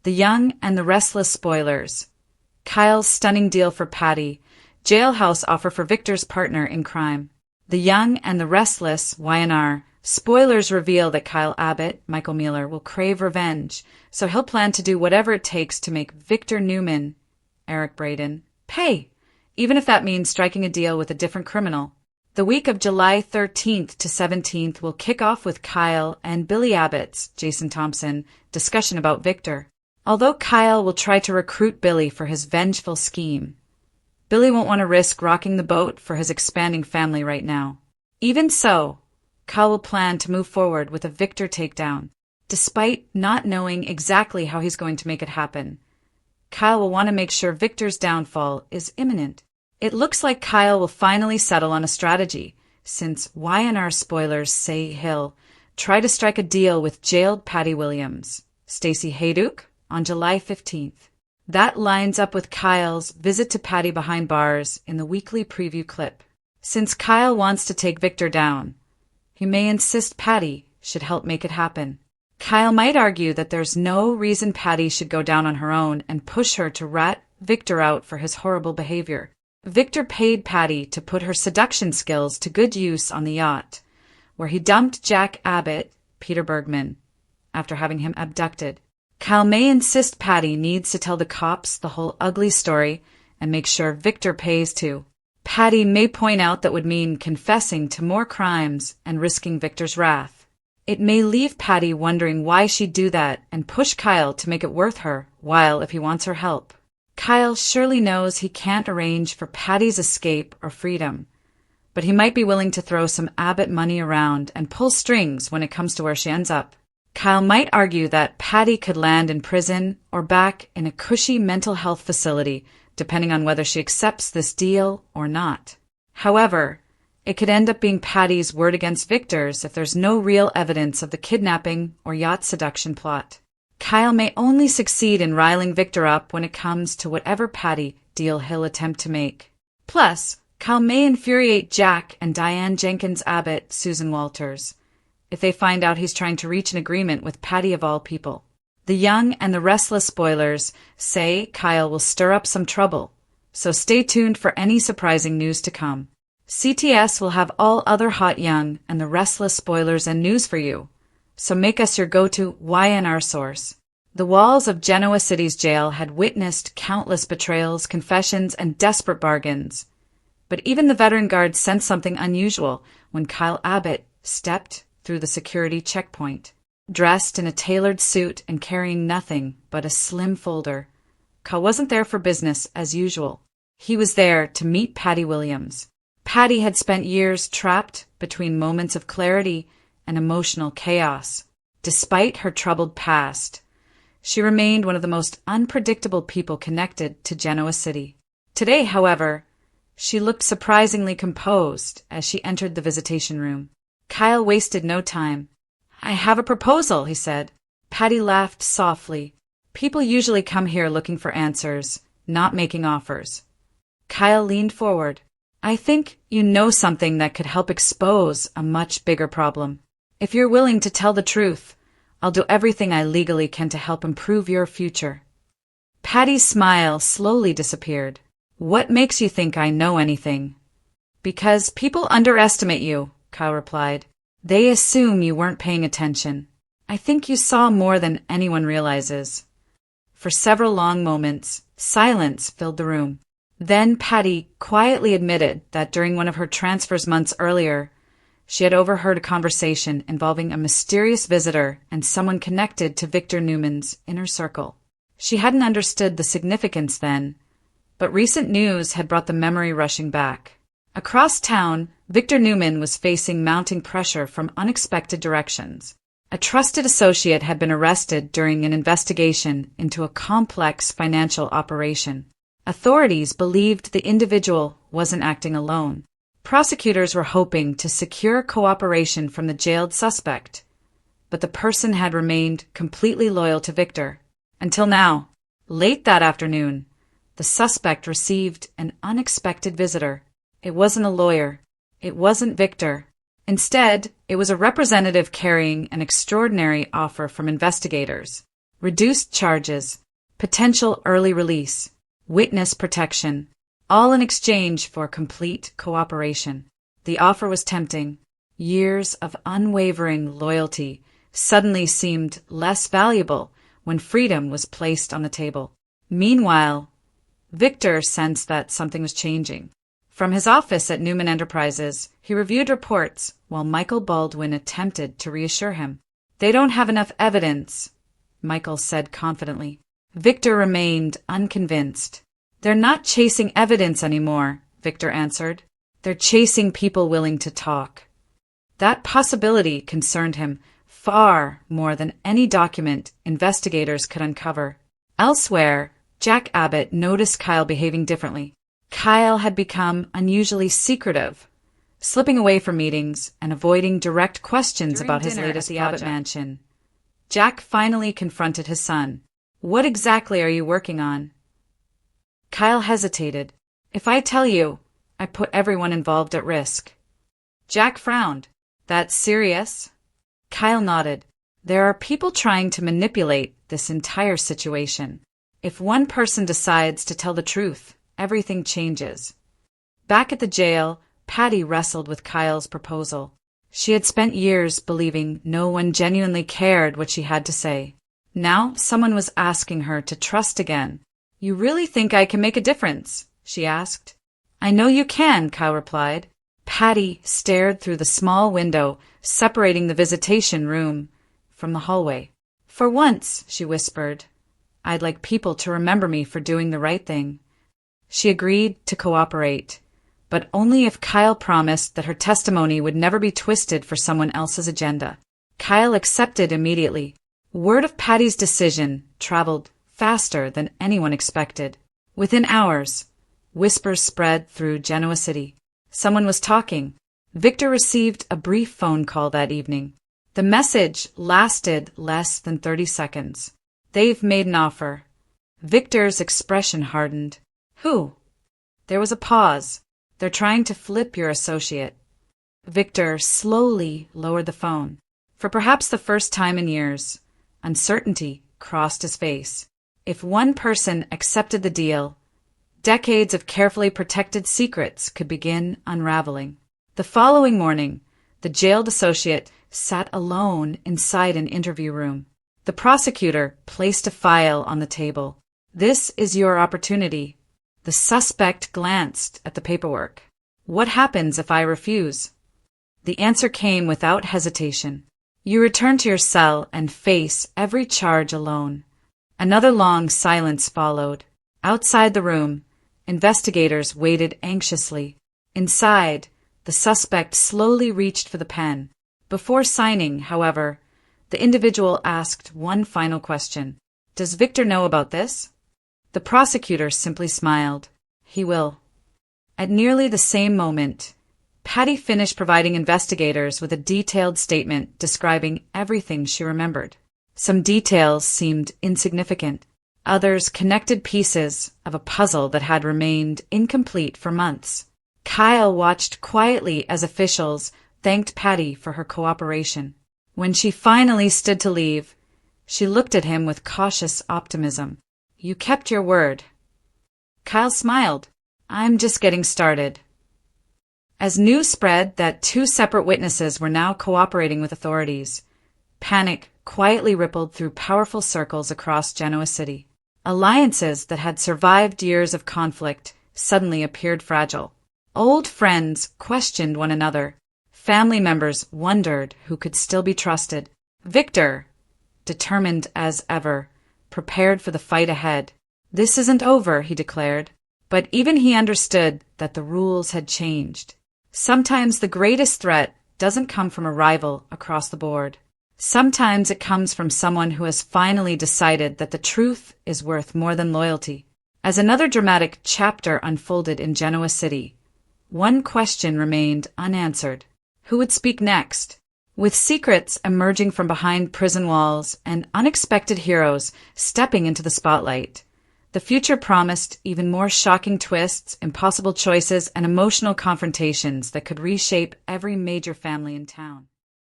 The Young and the Restless spoilers. Kyle's stunning deal for Patty. Jailhouse offer for Victor's partner in crime. The Young and the Restless Y&R. Spoilers reveal that Kyle Abbott, Michael Mueller, will crave revenge, so he'll plan to do whatever it takes to make Victor Newman, Eric Braeden, pay, even if that means striking a deal with a different criminal. The week of July 13th to 17th will kick off with Kyle and Billy Abbott's, Jason Thompson, discussion about Victor. Although Kyle will try to recruit Billy for his vengeful scheme, Billy won't want to risk rocking the boat for his expanding family right now. Even so, Kyle will plan to move forward with a Victor takedown. Despite not knowing exactly how he's going to make it happen, Kyle will want to make sure Victor's downfall is imminent. It looks like Kyle will finally settle on a strategy, since Y&R spoilers say he'll try to strike a deal with jailed Patty Williams, Stacey Hayduke, on July 15th. That lines up with Kyle's visit to Patty behind bars in the weekly preview clip. Since Kyle wants to take Victor down, he may insist Patty should help make it happen. Kyle might argue that there's no reason Patty should go down on her own and push her to rat Victor out for his horrible behavior. Victor paid Patty to put her seduction skills to good use on the yacht, where he dumped Jack Abbott, Peter Bergman, after having him abducted. Kyle may insist Patty needs to tell the cops the whole ugly story and make sure Victor pays too. Patty may point out that would mean confessing to more crimes and risking Victor's wrath. It may leave Patty wondering why she'd do that and push Kyle to make it worth her while if he wants her help. Kyle surely knows he can't arrange for Patty's escape or freedom, but he might be willing to throw some Abbott money around and pull strings when it comes to where she ends up. Kyle might argue that Patty could land in prison or back in a cushy mental health facility, depending on whether she accepts this deal or not. However, it could end up being Patty's word against Victor's if there's no real evidence of the kidnapping or yacht seduction plot. Kyle may only succeed in riling Victor up when it comes to whatever Patty deal he'll attempt to make. Plus, Kyle may infuriate Jack and Diane Jenkins Abbott, Susan Walters, if they find out he's trying to reach an agreement with Patty of all people. The Young and the Restless spoilers say Kyle will stir up some trouble, so stay tuned for any surprising news to come. CTS will have all other hot Young and the Restless spoilers and news for you, so make us your go-to Y&R source. The walls of Genoa City's jail had witnessed countless betrayals, confessions, and desperate bargains. But even the veteran guards sensed something unusual when Kyle Abbott stepped through the security checkpoint. Dressed in a tailored suit and carrying nothing but a slim folder, Kyle wasn't there for business as usual. He was there to meet Patty Williams. Patty had spent years trapped between moments of clarity and emotional chaos. Despite her troubled past, she remained one of the most unpredictable people connected to Genoa City. Today, however, she looked surprisingly composed as she entered the visitation room. Kyle wasted no time. "I have a proposal," he said. Patty laughed softly. "People usually come here looking for answers, not making offers." Kyle leaned forward. "I think you know something that could help expose a much bigger problem. If you're willing to tell the truth, I'll do everything I legally can to help improve your future." Patty's smile slowly disappeared. "What makes you think I know anything?" "Because people underestimate you," Kyle replied. "They assume you weren't paying attention. I think you saw more than anyone realizes." For several long moments, silence filled the room. Then Patty quietly admitted that during one of her transfers months earlier, she had overheard a conversation involving a mysterious visitor and someone connected to Victor Newman's inner circle. She hadn't understood the significance then, but recent news had brought the memory rushing back. Across town, Victor Newman was facing mounting pressure from unexpected directions. A trusted associate had been arrested during an investigation into a complex financial operation. Authorities believed the individual wasn't acting alone. Prosecutors were hoping to secure cooperation from the jailed suspect, but the person had remained completely loyal to Victor. Until now. Late that afternoon, the suspect received an unexpected visitor. It wasn't a lawyer. It wasn't Victor. Instead, it was a representative carrying an extraordinary offer from investigators. reduced charges, potential early release, witness protection, all in exchange for complete cooperation. The offer was tempting. Years of unwavering loyalty suddenly seemed less valuable when freedom was placed on the table. Meanwhile, Victor sensed that something was changing. From his office at Newman Enterprises, he reviewed reports while Michael Baldwin attempted to reassure him. "They don't have enough evidence," Michael said confidently. Victor remained unconvinced. "They're not chasing evidence anymore," Victor answered. "They're chasing people willing to talk." That possibility concerned him far more than any document investigators could uncover. Elsewhere, Jack Abbott noticed Kyle behaving differently. Kyle had become unusually secretive, slipping away from meetings and avoiding direct questions about his latest project. Abbott mansion. Jack finally confronted his son. "What exactly are you working on?" Kyle hesitated. "If I tell you, I put everyone involved at risk." Jack frowned. "That's serious?" Kyle nodded. "There are people trying to manipulate this entire situation. If one person decides to tell the truth, everything changes." Back at the jail, Patty wrestled with Kyle's proposal. She had spent years believing no one genuinely cared what she had to say. Now someone was asking her to trust again. "You really think I can make a difference?" she asked. "I know you can," Kyle replied. Patty stared through the small window separating the visitation room from the hallway. "For once," she whispered, "I'd like people to remember me for doing the right thing." She agreed to cooperate, but only if Kyle promised that her testimony would never be twisted for someone else's agenda. Kyle accepted immediately. Word of Patty's decision traveled faster than anyone expected. Within hours, whispers spread through Genoa City. Someone was talking. Victor received a brief phone call that evening. The message lasted less than 30 seconds. "They've made an offer." Victor's expression hardened. "Who?" There was a pause. "They're trying to flip your associate." Victor slowly lowered the phone. For perhaps the first time in years, uncertainty crossed his face. If one person accepted the deal, decades of carefully protected secrets could begin unraveling. The following morning, the jailed associate sat alone inside an interview room. The prosecutor placed a file on the table. "This is your opportunity." The suspect glanced at the paperwork. "What happens if I refuse?" The answer came without hesitation. "You return to your cell and face every charge alone." Another long silence followed. Outside the room, investigators waited anxiously. Inside, the suspect slowly reached for the pen. Before signing, however, the individual asked one final question. "Does Victor know about this?" The prosecutor simply smiled. "He will." At nearly the same moment, Patty finished providing investigators with a detailed statement describing everything she remembered. Some details seemed insignificant. Others connected pieces of a puzzle that had remained incomplete for months. Kyle watched quietly as officials thanked Patty for her cooperation. When she finally stood to leave, she looked at him with cautious optimism. "You kept your word." Kyle smiled. "I'm just getting started." As news spread that two separate witnesses were now cooperating with authorities, panic quietly rippled through powerful circles across Genoa City. Alliances that had survived years of conflict suddenly appeared fragile. Old friends questioned one another. Family members wondered who could still be trusted. Victor, determined as ever, prepared for the fight ahead. "This isn't over," he declared. But even he understood that the rules had changed. Sometimes the greatest threat doesn't come from a rival across the board. Sometimes it comes from someone who has finally decided that the truth is worth more than loyalty. As another dramatic chapter unfolded in Genoa City, one question remained unanswered. Who would speak next? With secrets emerging from behind prison walls and unexpected heroes stepping into the spotlight, the future promised even more shocking twists, impossible choices, and emotional confrontations that could reshape every major family in town.